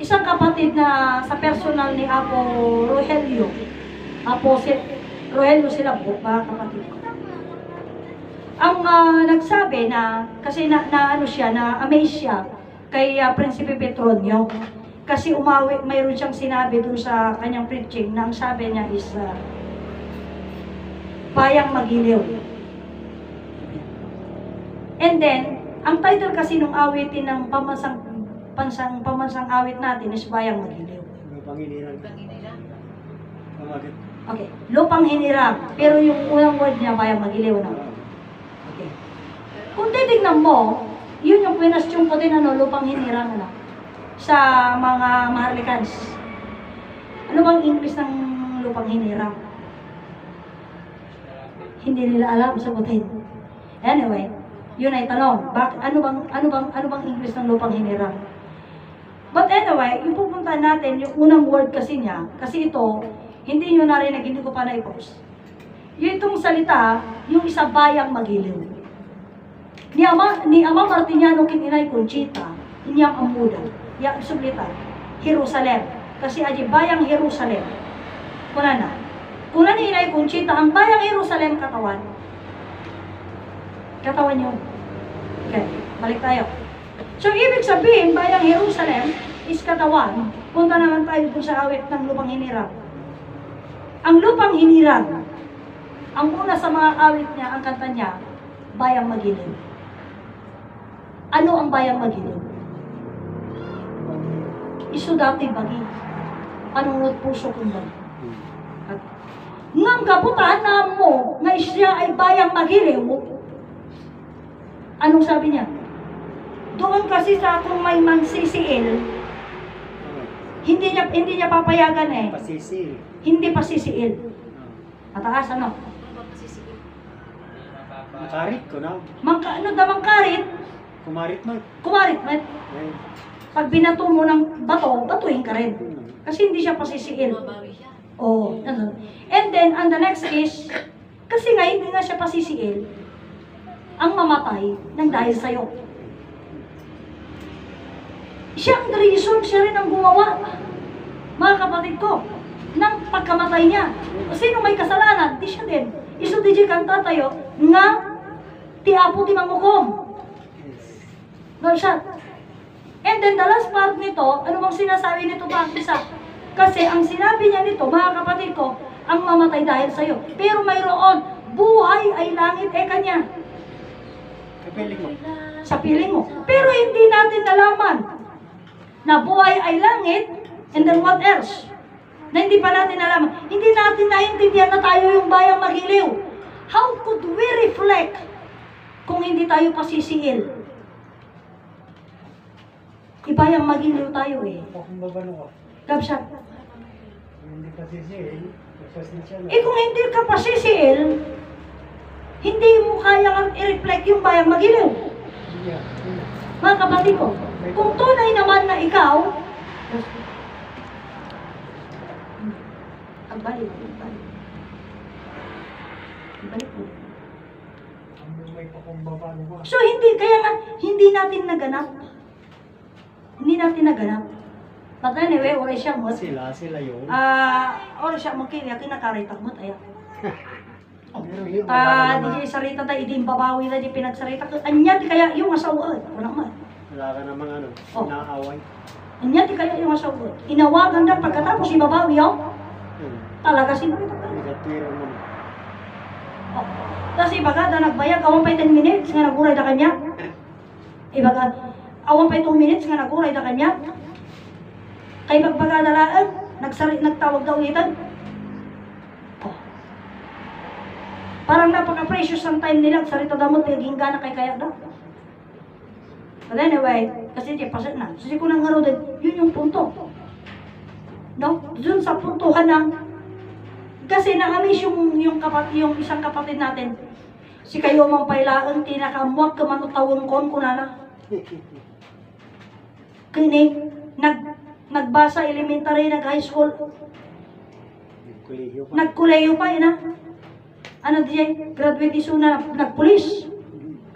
isang kapatid na sa personal ni Apo Rogelio. Apo si Rogelio sila po, mga kapatid ko. Ang nagsabi na, kasi na ano siya, na amaze siya kay Prinsipe Petronio. Kasi mayroon siyang sinabi dun sa kanyang preaching na ang sabi niya is, Bayang Magiliw. And then, ang title kasi nung awitin ng pamansang awit natin is Bayang Magiliw. Lupang hinirang. Okay, Lupang Hinirang. Pero yung unang word niya, Bayang Magiliw na. Okay. Kung titignan mo, yun yung pinastyung ko din, Lupang Hinirang, sa mga Maharlikans. Ano bang English ng Lupang Hinirang? Hindi nila alam, sagutin. Anyway, yun ay tanong. Ano bang English ng Lupang Hinirang? But anyway, yung pupunta natin, yung unang word kasi niya, kasi ito, hindi nyo narinig, hindi ko pa na-post. Yung itong salita, yung isa Bayang Magiliw. Ni Ama Martiniano Kininay Conchita, inyang amuda, yung sublita, Jerusalem. Kasi aji Bayang Jerusalem. Kuna na. Kuna ni Inay Conchita, ang Bayang Jerusalem katawan. Katawan yun. Okay, balik tayo. So, ibig sabihin, Bayang Jerusalem is katawan. Punta naman tayo dun sa awit ng Lupang Hinirang. Ang Lupang Hinirang, ang una sa mga awit niya, ang kanta niya, Bayang Magiliw. Ano ang Bayang Magiliw? Isu dati bagi. Anong puso kong bagi? Ngam kaputaan na mo, nga siya ay Bayang Magiliw, anong sabi niya? Doon kasi sa kung may mansisiil, hindi niya papayagan eh. Pasisil. Hindi pasisiil. Mataas ano? Makarit ko na. Ano damang karit? Kumarit mo. Kumarit, met. Pag binato mo ng bato, batuhin ka rin. Kasi hindi siya pasisiil. Oh, ano. And then, and the next is, kasi nga hindi nga siya pasisiil, ang mamatay ng dahil sa'yo. Siya ang reason, siya rin ang gumawa, mga kapatid ko, ng pagkamatay niya. Sino may kasalanan? Di siya din. Isu di kanta tayo, nga, ti apo ti mangukom. No, siya. And then the last part nito, ano bang sinasabi nito ba? Isa? Kasi ang sinabi niya nito, mga kapatid ko, ang mamatay dahil sa'yo. Pero mayroon, buhay ay langit kanya. Kapiling mo. Sa piling mo. Pero hindi natin nalaman na buhay ay langit, and then what else? Na hindi pa natin nalaman. Hindi natin naintindihan na tayo yung Bayang Magiliw. How could we reflect kung hindi tayo pasisiil? Ibayang Magiliw tayo eh. Kung babano ka. Gabsat. Hindi kasi siya na. Eh kung hindi ka pasisiil, hindi mo kaya i-reflect yung Bayang Magiliw. Mga kapatid ko, kung tunay naman na ikaw, ang balik mo. So kaya nga, hindi natin naganap. Hindi natin naganap. But anyway, oray siya mo. Sila yun. Oray siya mo, kaya kinakaritak mo tayo. Di sarita tayo, hindi babawi na di pinagsarita. Anya di kaya yung asawa, wala man. Wala ka namang naaway. Anya di kaya yung asawa. Inawagan na pagkatapos ibabawi, talaga sinarita tayo. Igatwira mo. Tapos ibaga, nagbayag, awan pa 10 minutes nga naguray na kanya. Ibaga, awan pa 2 minutes nga naguray na kanya. Kay pagbaga nalaan, nagtawag daw ulitan. Parang napaka-precious ang time nila, sarita damot, naging gana kaya daw. But anyway, kasi di pasat na. Kasi ko nang ngaro din, yun yung punto. No? Dun sa puntuhan ng, kasi na-amaze yung isang kapatid natin, si kayo mang pailaan, tinakamuak kamanutawang kon kunana. Kini, nagbasa elementary, nag-high school, nagkuleyo pa, ina. Ano diyan, graduate iso na, nagpulis.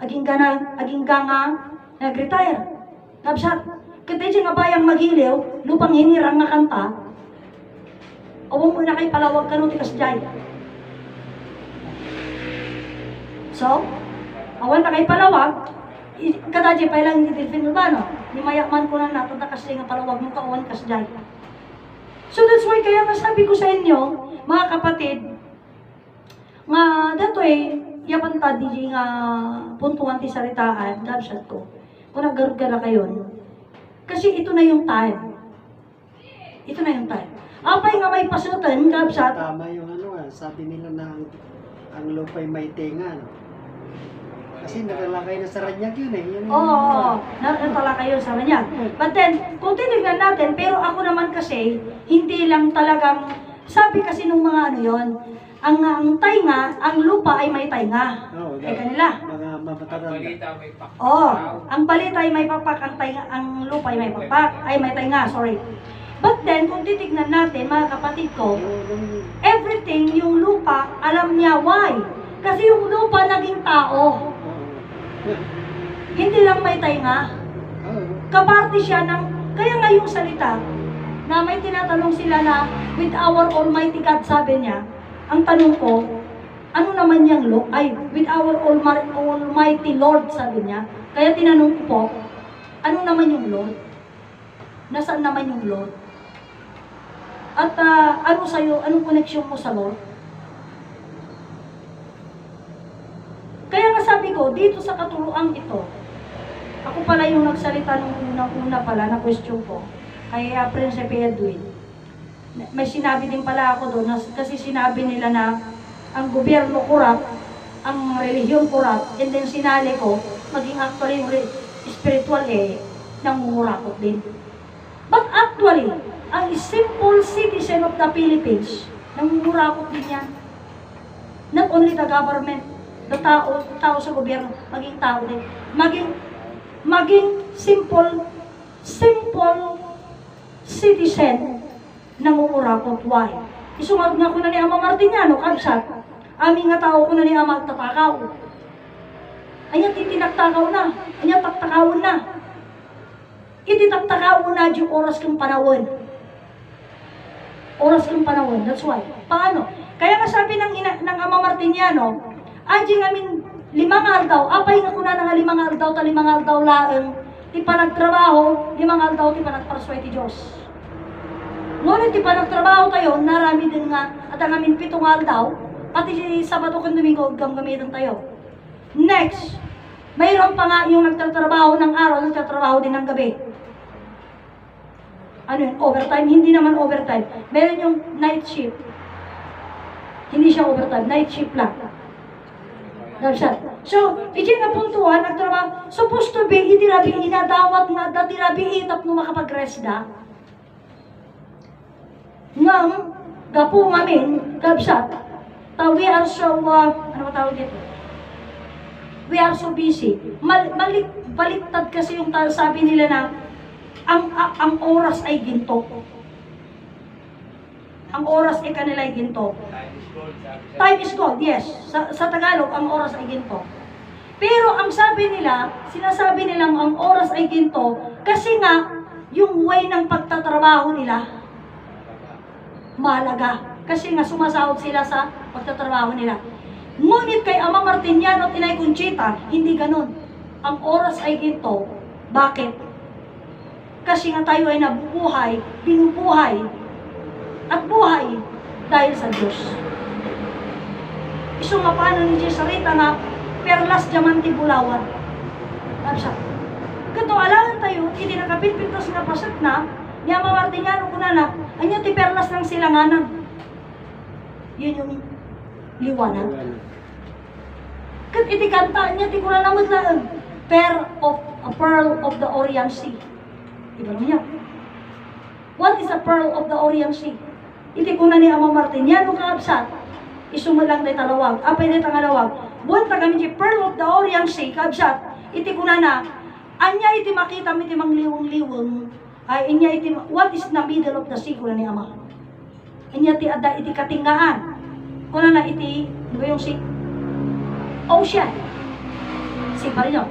Aging ganga, nag-retire. Kapsat, Kada dyan nga bayang magiliw, lupang hinirang nga kanta, awang mo na kay palawag ka nung tikas jay. So, awan na kay palawag, kada dyan pa ilang itilfin mo ba, no? Ni mayaman ko na natada kasi nga palawag mo ka, awan kas jay. So that's why kaya masabi ko sa inyo, mga kapatid, nga dato yapan ta di nga puntungan ti saritaan, gabsat ko. Kung naggarga na kayo, kasi ito na yung time. Ito na yung time. Apay nga may pasutan, gabsat. Tama yung sabi nila na ang lupay may tenga. Kasi nakalakay na sa ranyag yun eh. Yun, Oo, natala kayo sa kanya. But then, kung tinignan natin, pero ako naman kasi, hindi lang talagang, sabi kasi nung mga ano yon, ang tainga, ang lupa ay may tainga. Kanila. Mga mamatanda. Ang balita ay may pakpak, ang lupa ay may pakpak, ay may tainga, sorry. But then, kung titignan natin, mga kapatid ko, everything, yung lupa, alam niya why. Kasi yung lupa naging tao. Hindi lang may tainga. Kaparte siya ng, kaya nga yung salita, na may tinatanong sila na, with our Almighty God, sabi niya, ang tanong ko, ano naman yung Lord? Ay, with our Almighty Lord, sabi niya. Kaya tinanong ko po, ano naman yung Lord? Nasaan naman yung Lord? At ano sa'yo, anong connection mo sa Lord? Kaya nga sabi ko, dito sa katuruang ito, ako pala yung nagsalita nung unang-una pala na question ko, kay Prinsipe Edwin. May sinabi din pala ako doon, kasi sinabi nila na ang gobyerno kurap, ang relihiyon kurap, and then sinali ko, maging actually yung spiritual nangungurakot din. But actually, ang simple citizen of the Philippines, nangungurakot din yan. Not only the government, the tao sa gobyerno, maging tao din. Maging simple citizen nangungurakot. Why? Isungad nga ko na ni Ama Martiniano, kabsat. Aming nga tao ko na ni Ama tatakaw. Anya titinaktakaw na. Anya taktakawon na. Ititaktakawon na yung oras kong panahon. Oras kong panahon. That's why. Paano? Kaya nga sabi ng Ama Martiniano, Anjing amin 5 aldaw, apay nga kuna nga 5 aldaw, ta 5 aldaw laeng, ti panagtrabaho, 5 aldaw ti panagparsway ti Diyos. Ngunit ti panagtrabaho tayo, narami din nga, at ang amin 7 aldaw, pati si Sabado kung Domingo, gamitin tayo. Next, mayroon pa nga yung nagtatrabaho ng araw, nagtatrabaho din ng gabi. Ano yun? Overtime? Hindi naman overtime. Meron yung night shift. Hindi siya overtime, night shift lang. So, iti nga puntuan, nagtrabaho, supposed to be, itirabi, inadawat nga, datirabi, itap no makapag-rest da. Ngam, gapo ngamin, gabsat, we are so, ano ba tawag dito? We are so busy. Baliktad kasi yung sabi nila na, ang oras ay ginto. Ang oras ay kanila ay ginto. Time is gold, yes. Sa Tagalog, ang oras ay ginto. Pero ang sabi nila, sinasabi nilang ang oras ay ginto kasi nga, yung way ng pagtatrabaho nila, mahalaga. Kasi nga sumasahod sila sa pagtatrabaho nila. Ngunit kay Ama Martiniano at Inay Conchita, hindi ganun. Ang oras ay ginto. Bakit? Kasi nga tayo ay nabubuhay, binubuhay, at buhay dahil sa Diyos. Iso nga paano ni Diyos salita nga, perlas diamante bulawan. Kapsa. Kato alangan tayo, hindi nakapinpintos nga pasat na, niya mamartinyano ko na na, anya ti perlas ng silanganan. Yun yung liwanag. Kat iti kanta niya, ti kuna namot lang, pearl of the Orient Sea. Iba niya. What is a pearl of the Orient Sea? Iti kuna ni Ama Martiniano kaabsat, isumalang tayo talawag, apay tayo tangalawag, buwan ta kami ti pearl of the Orient Sea, kaabsat, iti kuna na, anya iti makita iti mangliwang-liwang, ay inya iti, what is the middle of the sea, kuna ni Ama? Inya ti ada iti katinggaan, kuna na iti, di ba yung sea? Ocean. Sea pa rin yun.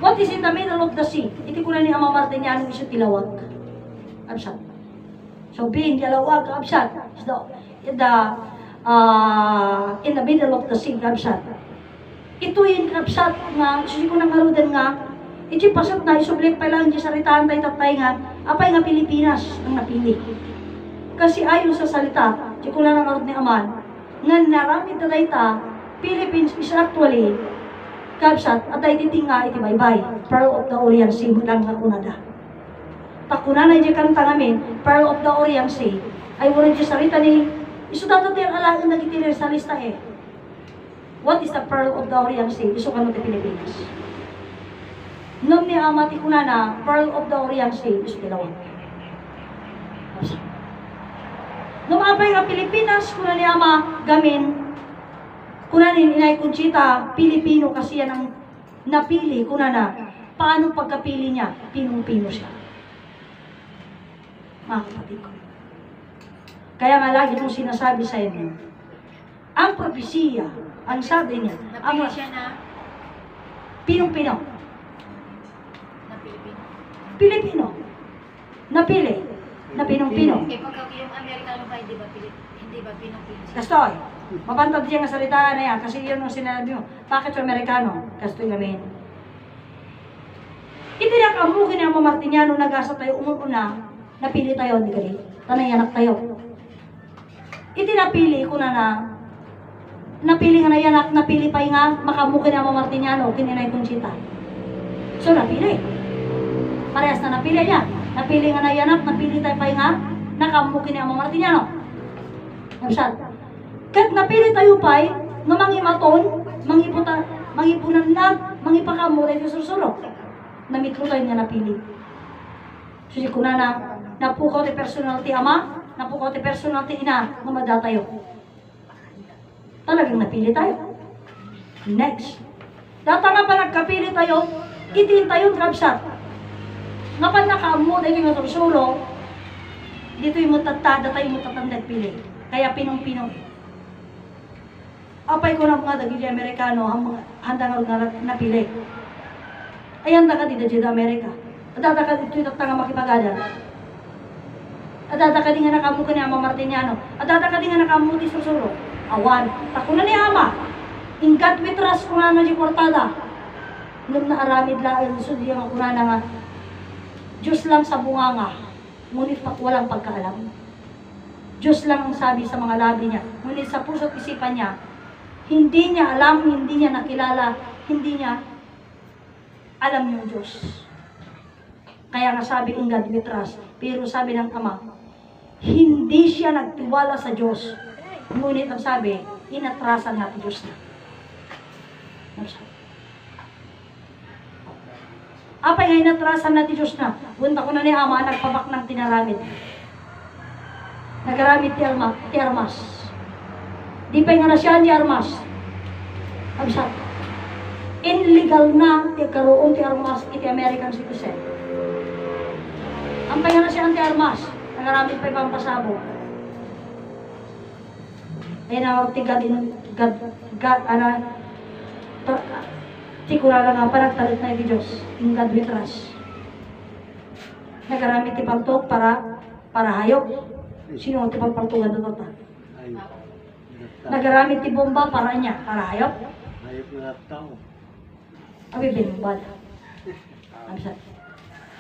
What is in the middle of the sea? Iti ko na ni Ama Martiniano iso tilawag. Absat. So being tilawag, absat. Is in the middle of the sea, absat. Ito yung absat nga, susi ko nang harudan nga, iti pasat na isublik pa lang di saritaan tayo tatay nga, apay nga Pilipinas ang napili. Kasi ayon sa salita, di ko lang nang ni Aman, nga naramid na ta, Philippines is actually kabsat at ay titinga iti baybay, Pearl of the Orient Sea lang nga kunada. Takuna na di kanta ngamin, Pearl of the Orient Sea, ay wala di salita ni, iso dato tayo alagang nagitilir sa lista eh. What is the Pearl of the Orient Sea? Iso ka no ti Pilipinas. Nung ni amati kunana, Pearl of the Orient Sea, iso tilawang. Nung apay nga Pilipinas, kuna ni ama gamin, kuna ni Inay Conchita, Pilipino kasi yan ang napili, kuna na, paano pagkapili niya, pinong-pino siya. Mga kapatid ko. Kaya nga lagi kong sinasabi sa inyo, ang propesiya, ang sabi niya, ang Napili siya na pinong-pino, na Pilipino. Pilipino, napili, na pinong-pino. Eh, pagka yung Amerikano ba, hindi ba Pinong-Pino? Kastoy, mapantad siya nga salita na yan, kasi yun ang sinabi mo. Bakit yung Amerikano? Kastoy gamin. Hindi na kamukin ang mga Martiniano nagasa tayo umuna, napili tayo, hindi kali. Tanay anak tayo. Iti napili ko na napili nga na yanak, napili pa nga, makamukin ang mga Martiniano, kininay Conchita. So napili. Parehas na napili niya. Napili nga na yanak, napili tayo pa nga, nakamukin ang mga Martiniano. Nabsat. Kat napili tayo pa, nga mangimaton, mangipunan na, mangipakamuray sa susuro. Namitlo tayo nga napili. Susi ko na napukaw ti personal ti ama, napukaw ti personal ti ina, mamada tayo. Talagang napili tayo. Next. Data nga pa nagkapili tayo, itin tayo trabsat. Nga pa nakaamu, dahil nga susuro, dito yung mutatada tayo mutatandad pili. Kaya pinong-pinong. Apay ko na mga dagili Amerikano, handa nga napili. Ay handa ka dito dito Amerika. Adada ka dito yung nga makipagada. Adada ka din nga nakamu ka ni Ama Martiniano. Adada ka din nga nakamu di susuro. Awan. Tako na ni Ama. In God we trust kung ano di portada. Nung naaramid lang, so di ang kunana nga. Diyos lang sa bunganga. Ngunit walang pagkaalam. Diyos lang ang sabi sa mga labi niya. Ngunit sa puso't isipan niya, hindi niya alam, hindi niya nakilala, hindi niya alam yung Diyos. Kaya nga sabi in God we trust. Pero sabi ng Ama, hindi siya nagtiwala sa Diyos. Ngunit ang sabi, inatrasan natin Diyos na. Apay nga inatrasan natin Diyos na. Punta ko na ni Ama, nagpabak ng tinaramid. Nagaramid ti Armas. Di pa nga na siya ni Armas. Absat. Illegal na ti karoon ti Armas iti American citizen. Ang pay nga na siya ti Armas. Nagaramid pa ibang pasabo. Ay na ti tikura lang nga pa nagtalit na yung Diyos. Yung God we trust. Nagaramid ti pantok para hayop. Sino ang ti pagpantugan na ito? Nagaramid ti bomba para niya, para hayop. Hayop na tao. Abi binumbal.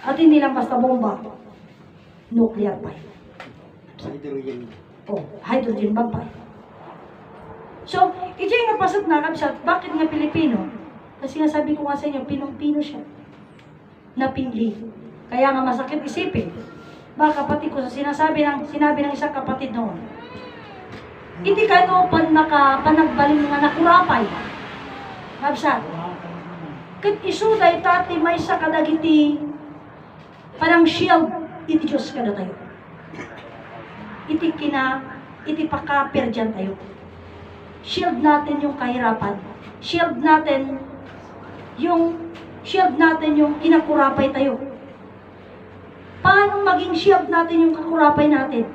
At hindi lang basta bomba. Nuclear pa. Hydrogen. Oh, hydrogen bomb pa. So, ito yung napasok na kabsat. Bakit nga Pilipino? Kasi nga sabi ko nga sa inyo, pinong-pino siya. Napili. Kaya nga masakit isipin. Baka kapatid ko, sinabi ng isang kapatid noon, hindi ka no panagbaling nga nakurapay. Kabsat. Kat isuday tati may sa kadagiti parang shield, iti Diyos ka na tayo. Iti pakapir dyan tayo. Shield natin yung kahirapan. Shield natin yung kinakurapay tayo. Paano maging shield natin yung kakurapay natin?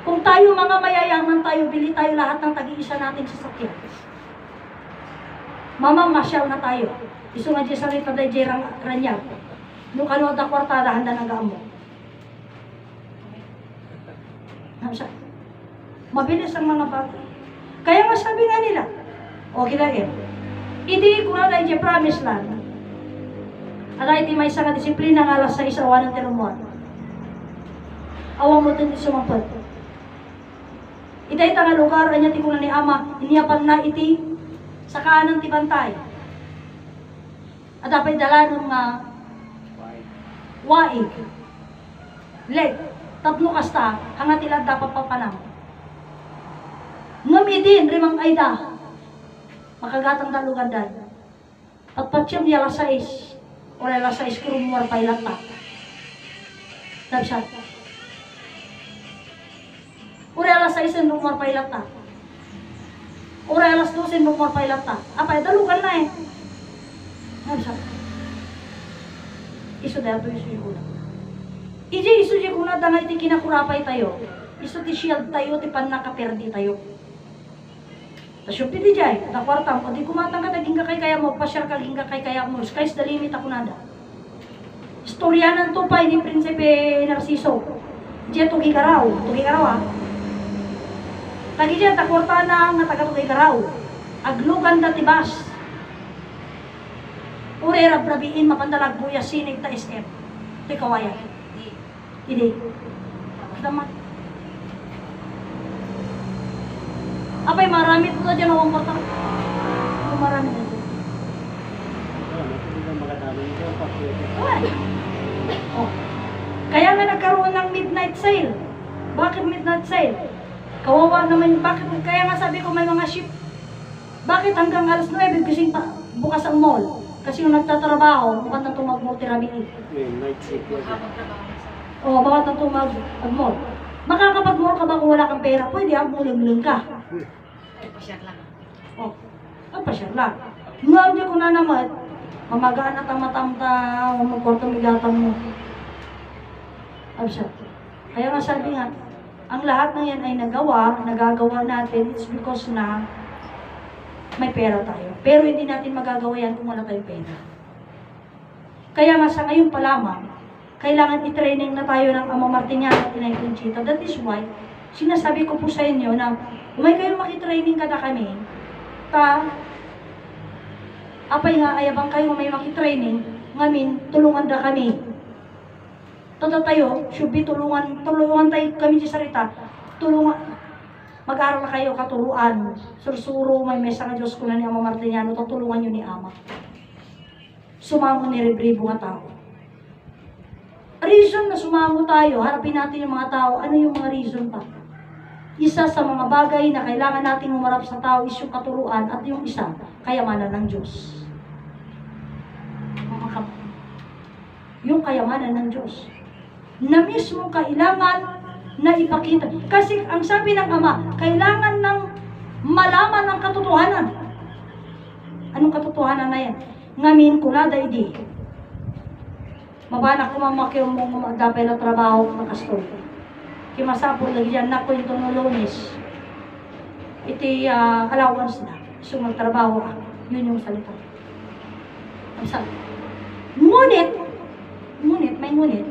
Kung tayo mga mayayaman tayo, bili tayo lahat ng tag-iisa natin sa sakyan. Mamamasyal na tayo. Iso nga di salita da jerang ranyag. Nung kano da kwartada handa nagaan mo. Mabilis ang mga bata. Kaya nga sabi nga nila, okay lang eh. Hindi ko na dahil promise land. At iti may isa nga disiplina nga alas sa isawa ng tinumuan. Awang mo din sumampad. Itay nga lugar, anya ti ni ama, iniyapan na iti sa kanan ti bantay. At dapat dala ng waig. Leg. Tatlo kasta, hanga tila dapat papanang. Ngamitin, rimang ayda. Makagatang da lugar dan. Pagpatsiyam niya lasais. O lasais kurumuar pa ilata. Dabsat. Ure alas 6 en rumor pa ilata. Ure alas 12 en rumor pa ilata. Apa ito lugar na eh. Dabsat. Iso dahil ito iso yung ulang. Iji iso di kuna dangay ti kinakurapay tayo. Iso ti shield tayo, ti pan nakaperdi tayo. Tas yung piti jay, na kwartam, o di kumatang ka naging kakay kaya mo, pasyar ka naging kakay kaya mo, sky's the limit ako nada. Istoryanan to pa, ni Prinsipe Narciso. Diya tugigaraw ah. Tagi diya, takwarta na nga taga tugigaraw. Aglugan da tibas. Urera brabiin, mapandalag buya, sinig ta SM. Ti kawayan. Hindi. Damat. Apay marami po dyan ang porta. Marami na dyan. Oh. Kaya nga nagkaroon ng midnight sale. Bakit midnight sale? Kawawa naman. Bakit? Kaya nga sabi ko may mga ship. Bakit hanggang alas 9 gising pa bukas ang mall? Kasi yung nagtatrabaho, bukat na tumag-mall tirabiin. Night shift. O, bakit na tumag-mall? Makakapag-mall ka ba kung wala kang pera? Pwede muling-muling ka. Ay, pasyar lang. Oh, pasyar lang. Ngayon di ko na naman, mamagaan at ang matamta, magkortong bigatan mo. Absat. Kaya nga sabi nga, ang lahat ng yan ay nagagawa natin, it's because na may pera tayo. Pero hindi natin magagawa yan kung wala tayong pera. Kaya nga sa ngayon pa lamang, kailangan i-training na tayo ng Ama Martiniano at Inay Conchita. That is why, sinasabi ko po sa inyo na umay kayo makitraining kada kami, apay nga ayabang kayo may makitraining, ngamin, tulungan da kami. Toto tayo, should be tulungan tayo kami sa sarita, tulungan, mag-aral na kayo katuruan, sursuro, may mesa nga Diyos ko na ni Ama Martiniano, tutulungan nyo ni Ama. Sumango ni Rebribo nga tao. Reason na sumango tayo, harapin natin yung mga tao, ano yung mga reason pa? Isa sa mga bagay na kailangan nating umarap sa tao is yung katuruan at yung isa, kayamanan ng Diyos. Yung kayamanan ng Diyos. Na mismo kailangan na ipakita. Kasi ang sabi ng Ama, kailangan ng malaman ng katotohanan. Anong katotohanan na yan? Ngamin kulada idi. Mabanak ko mamakyo mong magdapay na trabaho ng kastol. Kimasapol lagi dyan na ko yung Lunes. Iti allowance na. So magtrabaho ako. Yun yung salita. Ang sabi. Ngunit, may ngunit,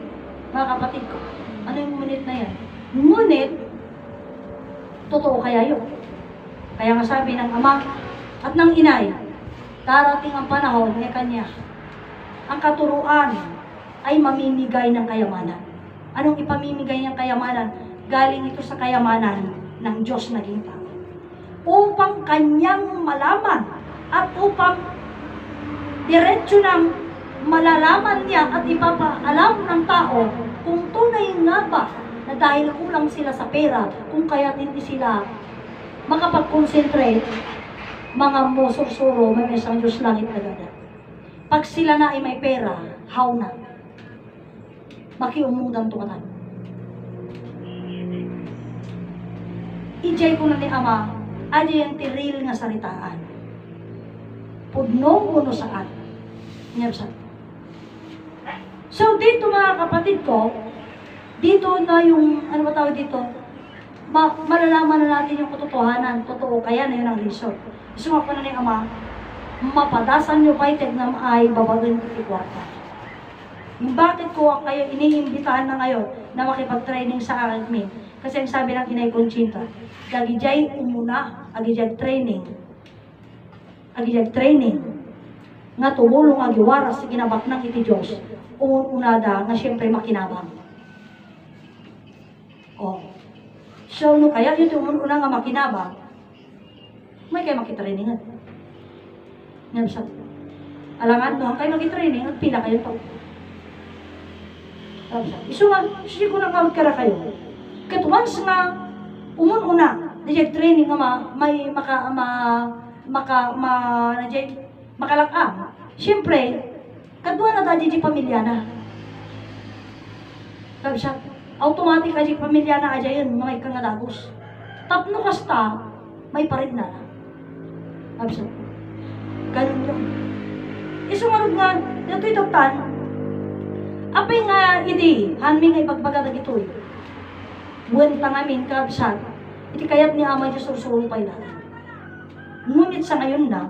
mga kapatid ko. Ano yung ngunit na yan? Ngunit, totoo kaya yun. Kaya nga sabi ng Ama at ng Inay, darating ang panahon niya kanya. Ang katuruan ay mamimigay ng kayamanan. Anong ipamimigay niyang kayamanan? Galing ito sa kayamanan ng Diyos naging tao. Upang kanyang malaman at upang diretso ng malalaman niya at ipapaalam ng tao kung tunay nga ba na dahil kulang sila sa pera, kung kaya hindi sila makapag-concentrate, mga musursuro, may isang Diyos langit na gada. Pag sila na ay may pera, how na? Makiumungdan tumatan. Ijay ko na ni Ama, adi yung tiril nga saritaan. Pudnong uno saan. Nyabsan. So dito mga kapatid ko, dito na yung, ano ba tawag dito, malalaman na natin yung katotohanan, totoo, kaya na yun ang reason. Gusto ko na ni Ama, mapadasan nyo pa itig na ay babagin iti kwarta. Yung bakit ko kayo iniimbitahan na ngayon na makipag-training sa akin, kasi ang sabi ng Inay Conchita, gagijay umuna, agijay training, nga tumulong agiwaras sa ginabak ng iti Diyos, unada nga siyempre makinabang. Oh. So, no kaya yung tumununa nga makinabang, may kayo makitrainingan. Nga sa alangan no, kayo makitraining, ang pila kayo to. Iso nga, siya ko na kara kayo. Kat once nga, umun-una, na training nga may makalakam. Siyempre, kadwa na dadi di pamilya na. Sabi siya, automatic ka di pamilya na aja yun, may kangadagos. Tapno kasta, may parid na. Sabi siya, ganun yun. Isungarod nga, dito itotan, apay nga hindi, hanmi nga ipagbagatag ito eh. Buwan tangamin kabsat, iti kayat ni Ama Diyos ursulong pay natin. Ngunit sa ngayon na,